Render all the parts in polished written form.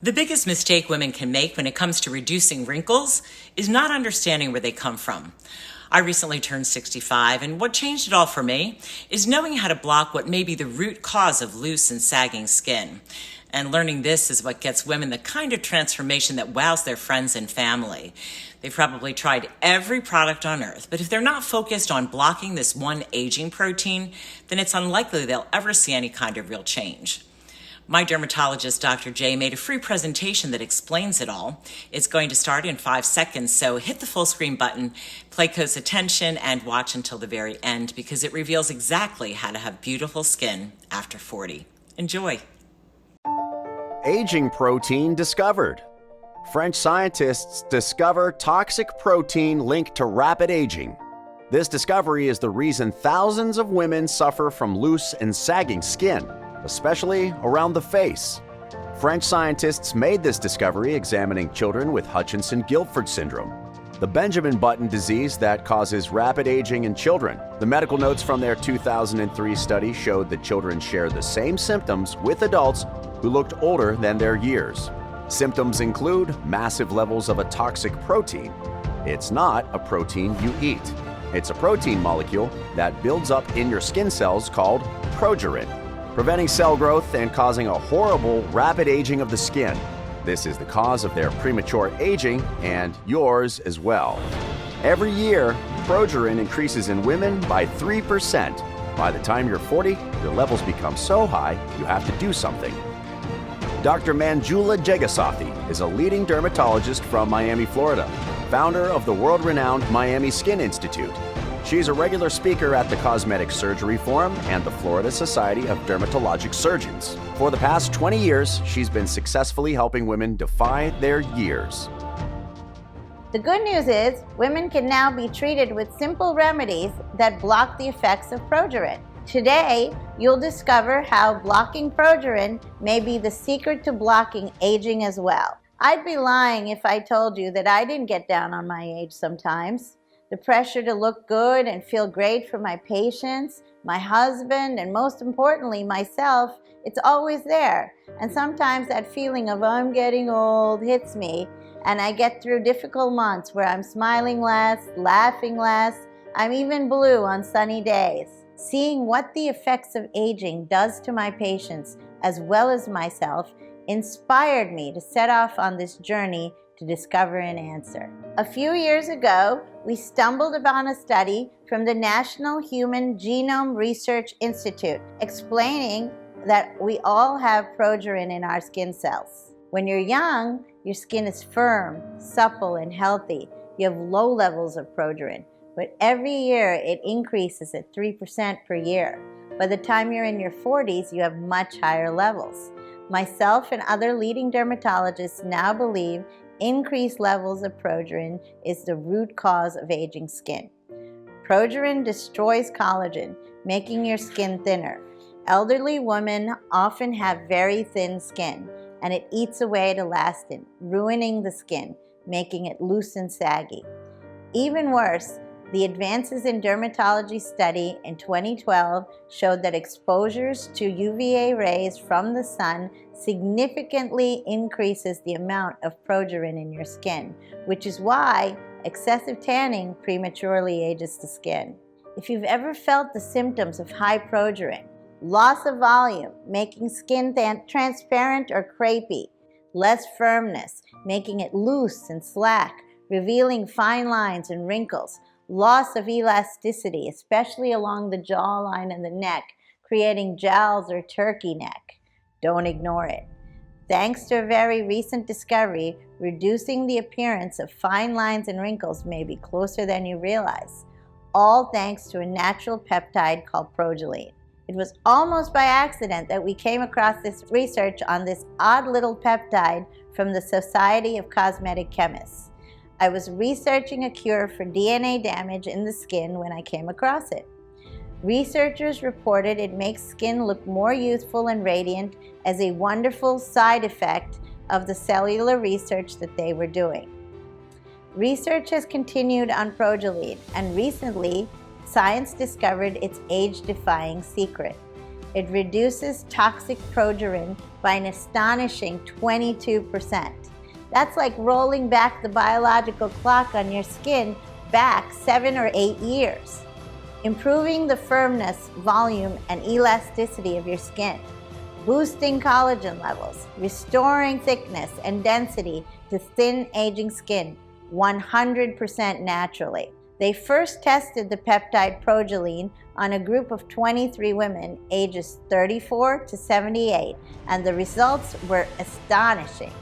The biggest mistake women can make when it comes to reducing wrinkles is not understanding where they come from. I recently turned 65, and what changed it all for me is knowing how to block what may be the root cause of loose and sagging skin. And learning this is what gets women the kind of transformation that wows their friends and family. They've probably tried every product on earth, but if they're not focused on blocking this one aging protein, then it's unlikely they'll ever see any kind of real change. My dermatologist, Dr. J, made a free presentation that explains it all. It's going to start in 5 seconds, so hit the full screen button, play close attention, and watch until the very end because it reveals exactly how to have beautiful skin after 40. Enjoy. Aging protein discovered. French scientists discover toxic protein linked to rapid aging. This discovery is the reason thousands of women suffer from loose and sagging skin, especially around the face. French scientists made this discovery examining children with Hutchinson-Gilford syndrome, the Benjamin Button disease that causes rapid aging in children. The medical notes from their 2003 study showed that children share the same symptoms with adults who looked older than their years. Symptoms include massive levels of a toxic protein. It's not a protein you eat. It's a protein molecule that builds up in your skin cells called progerin, preventing cell growth and causing a horrible rapid aging of the skin. This is the cause of their premature aging and yours as well. Every year, progerin increases in women by 3%. By the time you're 40, your levels become so high, you have to do something. Dr. Manjula Jegasathy is a leading dermatologist from Miami, Florida, founder of the world-renowned Miami Skin Institute. She's a regular speaker at the Cosmetic Surgery Forum and the Florida Society of Dermatologic Surgeons. For the past 20 years, she's been successfully helping women defy their years. The good news is women can now be treated with simple remedies that block the effects of progerin. Today, you'll discover how blocking progerin may be the secret to blocking aging as well. I'd be lying if I told you that I didn't get down on my age sometimes. The pressure to look good and feel great for my patients, my husband, and most importantly, myself, it's always there. And sometimes that feeling of I'm getting old hits me, and I get through difficult months where I'm smiling less, laughing less. I'm even blue on sunny days. Seeing what the effects of aging does to my patients, as well as myself, inspired me to set off on this journey to discover an answer. A few years ago, we stumbled upon a study from the National Human Genome Research Institute explaining that we all have progerin in our skin cells. When you're young, your skin is firm, supple, and healthy. You have low levels of progerin, but every year it increases at 3% per year. By the time you're in your 40s, you have much higher levels. Myself and other leading dermatologists now believe increased levels of progerin is the root cause of aging skin. Progerin destroys collagen, making your skin thinner. Elderly women often have very thin skin, and it eats away at elastin, ruining the skin, making it loose and saggy. Even worse, the Advances in Dermatology study in 2012 showed that exposures to UVA rays from the sun significantly increases the amount of progerin in your skin, which is why excessive tanning prematurely ages the skin. If you've ever felt the symptoms of high progerin, loss of volume, making skin transparent or crepey, less firmness, making it loose and slack, revealing fine lines and wrinkles, loss of elasticity, especially along the jawline and the neck, creating jowls or turkey neck. Don't ignore it. Thanks to a very recent discovery, reducing the appearance of fine lines and wrinkles may be closer than you realize, all thanks to a natural peptide called Progiline. It was almost by accident that we came across this research on this odd little peptide from the Society of Cosmetic Chemists. I was researching a cure for DNA damage in the skin when I came across it. Researchers reported it makes skin look more youthful and radiant as a wonderful side effect of the cellular research that they were doing. Research has continued on Progiline, and recently, science discovered its age-defying secret. It reduces toxic progerin by an astonishing 22%. That's like rolling back the biological clock on your skin back 7 or 8 years, improving the firmness, volume, and elasticity of your skin, boosting collagen levels, restoring thickness and density to thin, aging skin 100% naturally. They first tested the peptide Progeline on a group of 23 women ages 34 to 78, and the results were astonishing.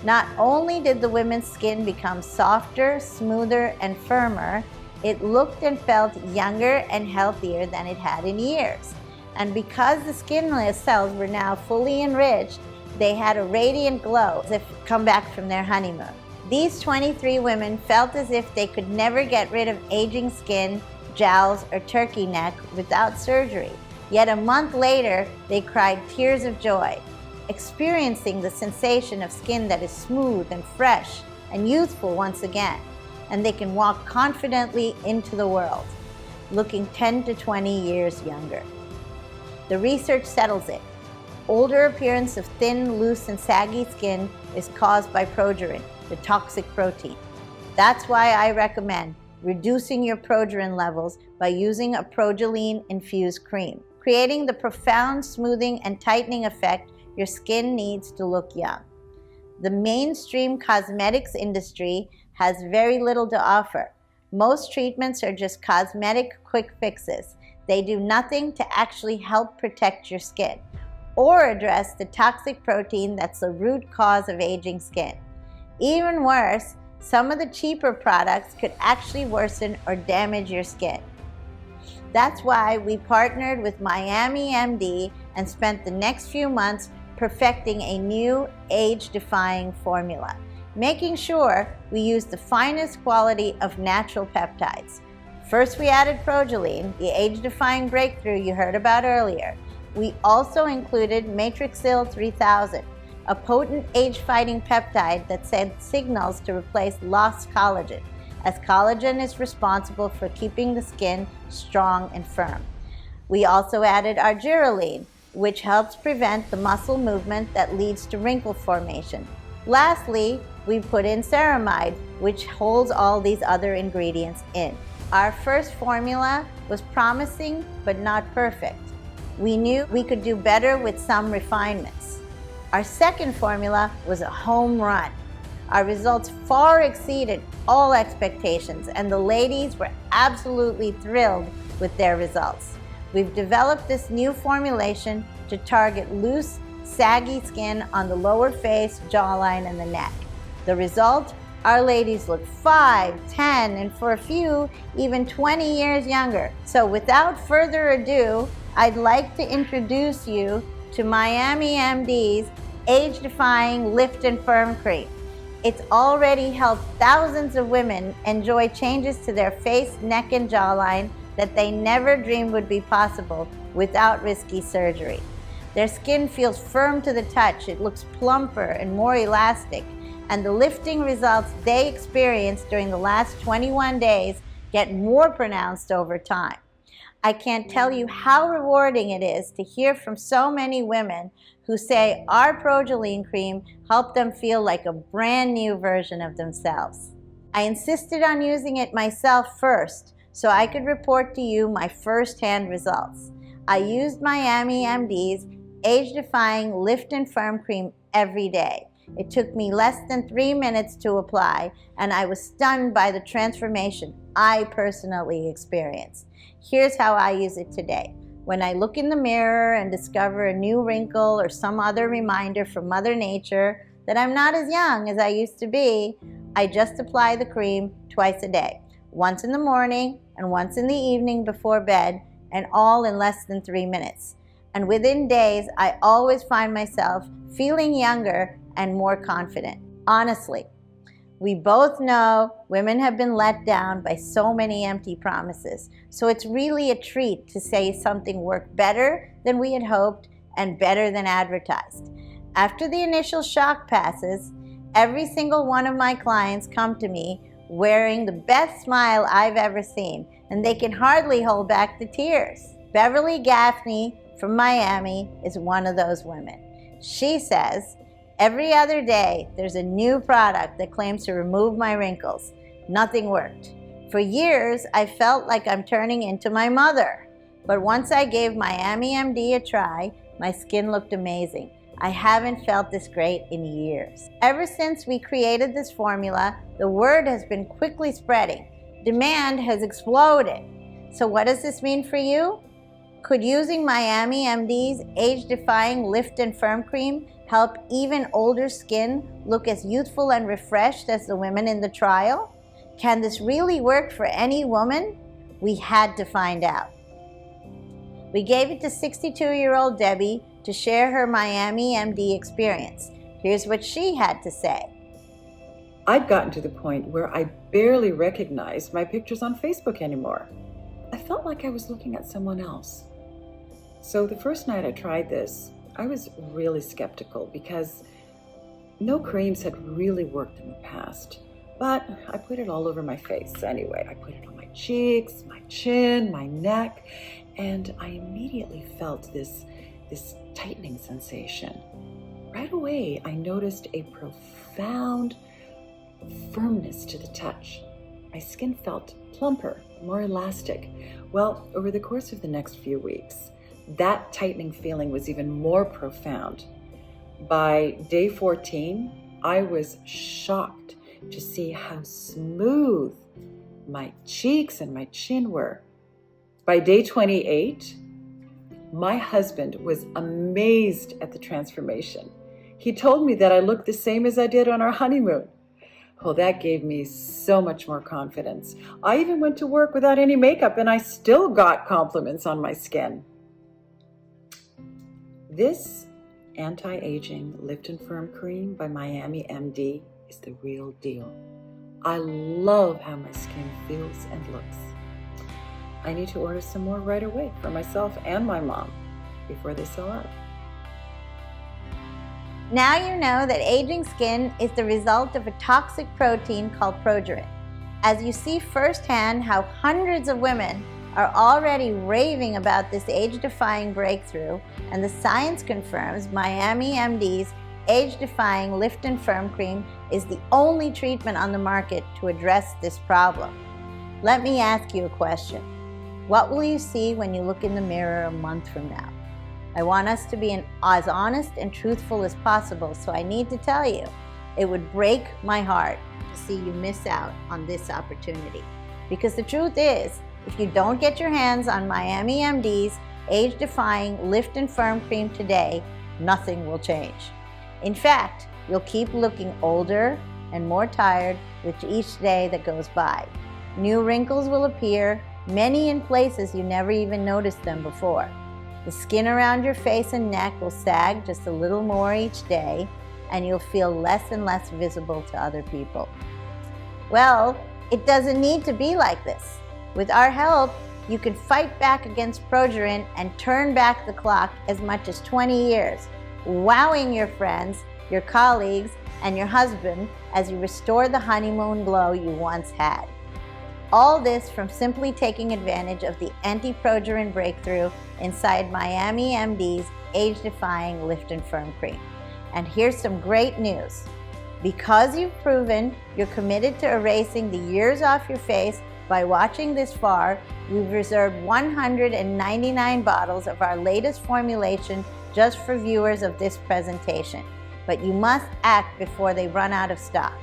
Not only did the women's skin become softer, smoother, and firmer, it looked and felt younger and healthier than it had in years. And because the skinless cells were now fully enriched, they had a radiant glow as if come back from their honeymoon. These 23 women felt as if they could never get rid of aging skin, jowls, or turkey neck without surgery. Yet a month later, they cried tears of joy, experiencing the sensation of skin that is smooth and fresh and youthful once again. And they can walk confidently into the world, looking 10 to 20 years younger. The research settles it. Older appearance of thin, loose, and saggy skin is caused by progerin, the toxic protein. That's why I recommend reducing your progerin levels by using a Progeline-infused cream, creating the profound smoothing and tightening effect your skin needs to look young. The mainstream cosmetics industry has very little to offer. Most treatments are just cosmetic quick fixes. They do nothing to actually help protect your skin or address the toxic protein that's the root cause of aging skin. Even worse, some of the cheaper products could actually worsen or damage your skin. That's why we partnered with Miami MD and spent the next few months perfecting a new age-defying formula, making sure we use the finest quality of natural peptides. First, we added Progeline, the age-defying breakthrough you heard about earlier. We also included Matrixyl 3000, a potent age-fighting peptide that sends signals to replace lost collagen, as collagen is responsible for keeping the skin strong and firm. We also added Argireline, which helps prevent the muscle movement that leads to wrinkle formation. Lastly, we put in ceramide, which holds all these other ingredients in. Our first formula was promising but not perfect. We knew we could do better with some refinements. Our second formula was a home run. Our results far exceeded all expectations, and the ladies were absolutely thrilled with their results. We've developed this new formulation to target loose, saggy skin on the lower face, jawline, and the neck. The result? Our ladies look 5, 10, and for a few, even 20 years younger. So without further ado, I'd like to introduce you to Miami MD's age-defying Lift and Firm Cream. It's already helped thousands of women enjoy changes to their face, neck, and jawline that they never dreamed would be possible without risky surgery. Their skin feels firm to the touch, it looks plumper and more elastic, and the lifting results they experienced during the last 21 days get more pronounced over time. I can't tell you how rewarding it is to hear from so many women who say our Progeline cream helped them feel like a brand new version of themselves. I insisted on using it myself first so I could report to you my first-hand results. I used Miami MD's age-defying Lift and Firm Cream every day. It took me less than 3 minutes to apply, and I was stunned by the transformation I personally experienced. Here's how I use it today. When I look in the mirror and discover a new wrinkle or some other reminder from Mother Nature that I'm not as young as I used to be, I just apply the cream twice a day, once in the morning and once in the evening before bed, and all in less than 3 minutes. And within days, I always find myself feeling younger and more confident. Honestly, we both know women have been let down by so many empty promises, so it's really a treat to say something worked better than we had hoped and better than advertised. After the initial shock passes, every single one of my clients come to me wearing the best smile I've ever seen, and they can hardly hold back the tears. Beverly Gaffney from Miami is one of those women. She says, every other day there's a new product that claims to remove my wrinkles. Nothing worked. For years, I felt like I'm turning into my mother. But once I gave Miami MD a try, my skin looked amazing. I haven't felt this great in years. Ever since we created this formula, the word has been quickly spreading. Demand has exploded. So what does this mean for you? Could using Miami MD's age-defying Lift and Firm Cream help even older skin look as youthful and refreshed as the women in the trial? Can this really work for any woman? We had to find out. We gave it to 62-year-old Debbie to share her Miami MD experience. Here's what she had to say. I'd gotten to the point where I barely recognized my pictures on Facebook anymore. I felt like I was looking at someone else. So the first night I tried this, I was really skeptical because no creams had really worked in the past. But I put it all over my face anyway. I put it on my cheeks, my chin, my neck, and I immediately felt this tightening sensation. Right away, I noticed a profound firmness to the touch. My skin felt plumper, more elastic. Well, over the course of the next few weeks, that tightening feeling was even more profound. By day 14, I was shocked to see how smooth my cheeks and my chin were. By day 28, my husband was amazed at the transformation. He told me that I looked the same as I did on our honeymoon. Well, that gave me so much more confidence. I even went to work without any makeup and I still got compliments on my skin. This anti-aging Lift and Firm Cream by Miami MD is the real deal. I love how my skin feels and looks. I need to order some more right away for myself and my mom before they sell out. Now you know that aging skin is the result of a toxic protein called progerin. As you see firsthand how hundreds of women are already raving about this age-defying breakthrough, and the science confirms Miami MD's age-defying Lift and Firm Cream is the only treatment on the market to address this problem. Let me ask you a question. What will you see when you look in the mirror a month from now? I want us to be as honest and truthful as possible, so I need to tell you, it would break my heart to see you miss out on this opportunity. Because the truth is, if you don't get your hands on Miami MD's age-defying Lift and Firm Cream today, nothing will change. In fact, you'll keep looking older and more tired with each day that goes by. New wrinkles will appear, many in places you never even noticed them before. The skin around your face and neck will sag just a little more each day, and you'll feel less and less visible to other people. Well, it doesn't need to be like this. With our help, you can fight back against progerin and turn back the clock as much as 20 years, wowing your friends, your colleagues, and your husband as you restore the honeymoon glow you once had. All this from simply taking advantage of the anti-progerin breakthrough inside Miami MD's age-defying Lift and Firm Cream. And here's some great news. Because you've proven you're committed to erasing the years off your face by watching this far, we've reserved 199 bottles of our latest formulation just for viewers of this presentation. But you must act before they run out of stock.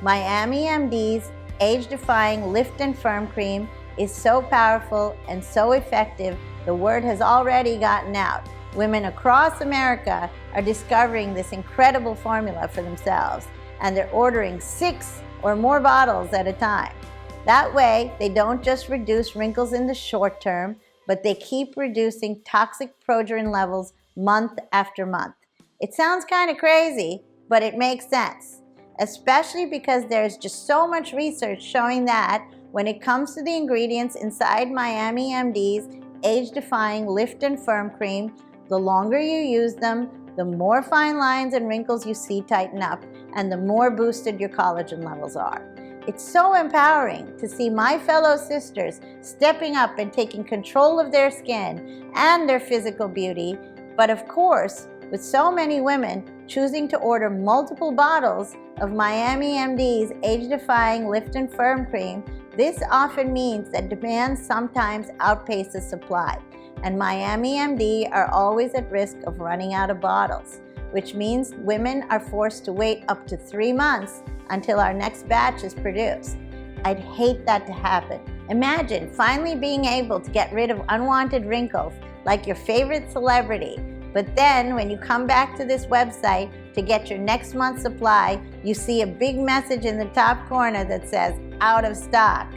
Miami MD's age-defying Lift and Firm Cream is so powerful and so effective, the word has already gotten out. Women across America are discovering this incredible formula for themselves, and they're ordering 6 or more bottles at a time. That way, they don't just reduce wrinkles in the short term, but they keep reducing toxic progerin levels month after month. It sounds kind of crazy, but it makes sense, especially because there's just so much research showing that when it comes to the ingredients inside Miami MD's age-defying Lift and Firm Cream, the longer you use them, the more fine lines and wrinkles you see tighten up, and the more boosted your collagen levels are. It's so empowering to see my fellow sisters stepping up and taking control of their skin and their physical beauty, but of course, with so many women choosing to order multiple bottles of Miami MD's age-defying Lift and Firm Cream, this often means that demand sometimes outpaces supply, and Miami MD are always at risk of running out of bottles, which means women are forced to wait up to 3 months until our next batch is produced. I'd hate that to happen. Imagine finally being able to get rid of unwanted wrinkles like your favorite celebrity, but then when you come back to this website to get your next month's supply, you see a big message in the top corner that says, out of stock.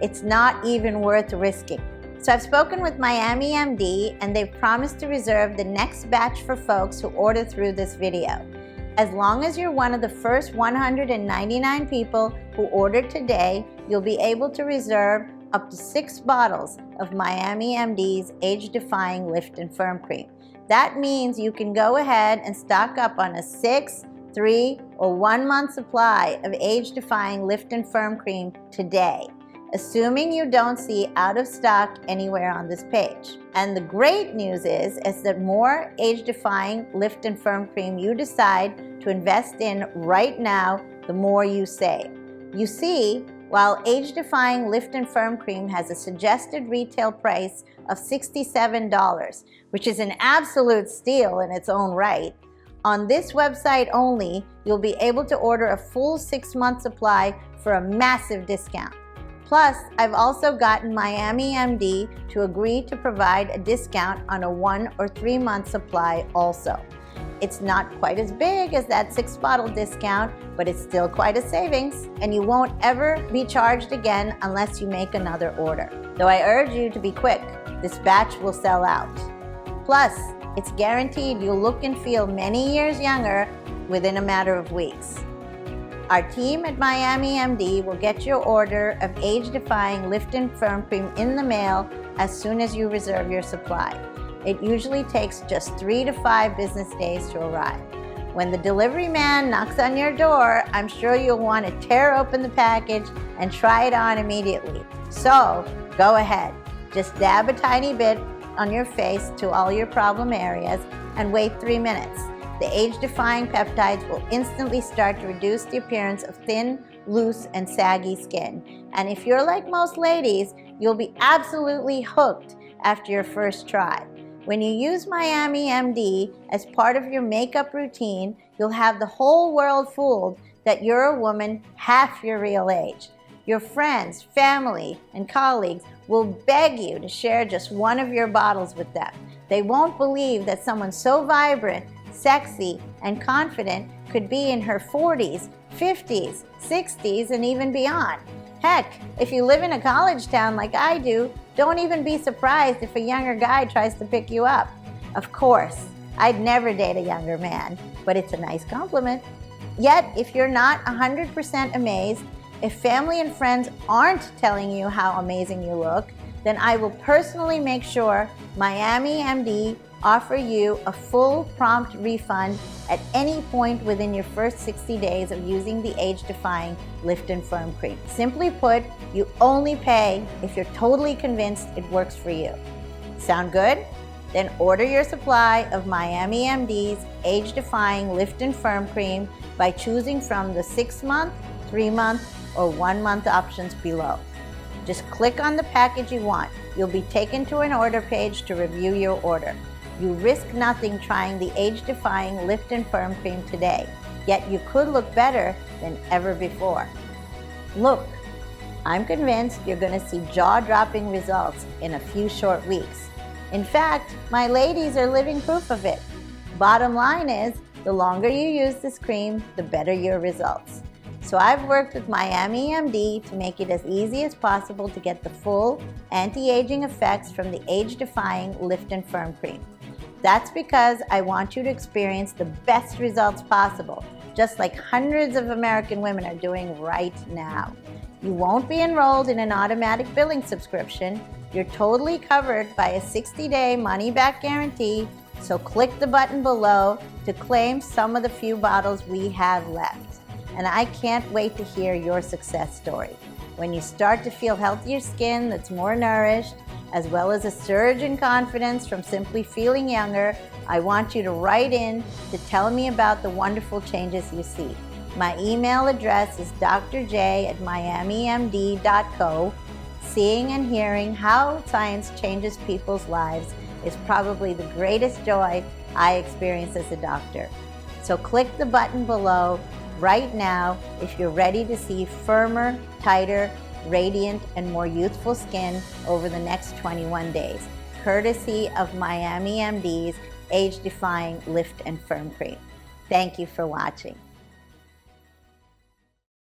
It's not even worth risking. So I've spoken with Miami MD, and they've promised to reserve the next batch for folks who order through this video. As long as you're one of the first 199 people who ordered today, you'll be able to reserve up to 6 bottles of Miami MD's age-defying Lift and Firm Cream. That means you can go ahead and stock up on a 6, 3, or 1 month supply of age-defying Lift and Firm Cream today, assuming you don't see out of stock anywhere on this page. And the great news is that more age-defying Lift and Firm Cream you decide to invest in right now, the more you save. You see, while age-defying Lift and Firm Cream has a suggested retail price of $67, which is an absolute steal in its own right, on this website only, you'll be able to order a full 6-month supply for a massive discount. Plus, I've also gotten Miami MD to agree to provide a discount on a 1 or 3 month supply also. It's not quite as big as that 6-bottle discount, but it's still quite a savings, and you won't ever be charged again unless you make another order. Though I urge you to be quick, this batch will sell out. Plus, it's guaranteed you'll look and feel many years younger within a matter of weeks. Our team at Miami MD will get your order of age-defying Lift and Firm Cream in the mail as soon as you reserve your supply. It usually takes just 3 to 5 business days to arrive. When the delivery man knocks on your door, I'm sure you'll want to tear open the package and try it on immediately. So, go ahead. Just dab a tiny bit on your face to all your problem areas and wait 3 minutes. The age-defying peptides will instantly start to reduce the appearance of thin, loose, and saggy skin. And if you're like most ladies, you'll be absolutely hooked after your first try. When you use Miami MD as part of your makeup routine, you'll have the whole world fooled that you're a woman half your real age. Your friends, family, and colleagues will beg you to share just one of your bottles with them. They won't believe that someone so vibrant, sexy, and confident could be in her 40s, 50s, 60s, and even beyond. Heck, if you live in a college town like I do, don't even be surprised if a younger guy tries to pick you up. Of course, I'd never date a younger man, but it's a nice compliment. Yet, if you're not 100% amazed, if family and friends aren't telling you how amazing you look, then I will personally make sure Miami MD offer you a full prompt refund at any point within your first 60 days of using the age-defying Lift and Firm Cream. Simply put, you only pay if you're totally convinced it works for you. Sound good? Then order your supply of Miami MD's age-defying Lift and Firm Cream by choosing from the 6-month, 3-month, or 1-month options below. Just click on the package you want. You'll be taken to an order page to review your order. You risk nothing trying the age-defying Lift and Firm Cream today, yet you could look better than ever before. Look, I'm convinced you're going to see jaw-dropping results in a few short weeks. In fact, my ladies are living proof of it. Bottom line is, the longer you use this cream, the better your results. So I've worked with Miami MD to make it as easy as possible to get the full anti-aging effects from the age-defying Lift and Firm Cream. That's because I want you to experience the best results possible, just like hundreds of American women are doing right now. You won't be enrolled in an automatic billing subscription. You're totally covered by a 60-day money-back guarantee, so click the button below to claim some of the few bottles we have left. and I can't wait to hear your success story. When you start to feel healthier skin that's more nourished, as well as a surge in confidence from simply feeling younger, I want you to write in to tell me about the wonderful changes you see. My email address is drj@miamimd.co. Seeing and hearing how science changes people's lives is probably the greatest joy I experience as a doctor. So click the button below right now if you're ready to see firmer, tighter, radiant, and more youthful skin over the next 21 days, courtesy of Miami MD's age-defying Lift and Firm Cream. Thank you for watching.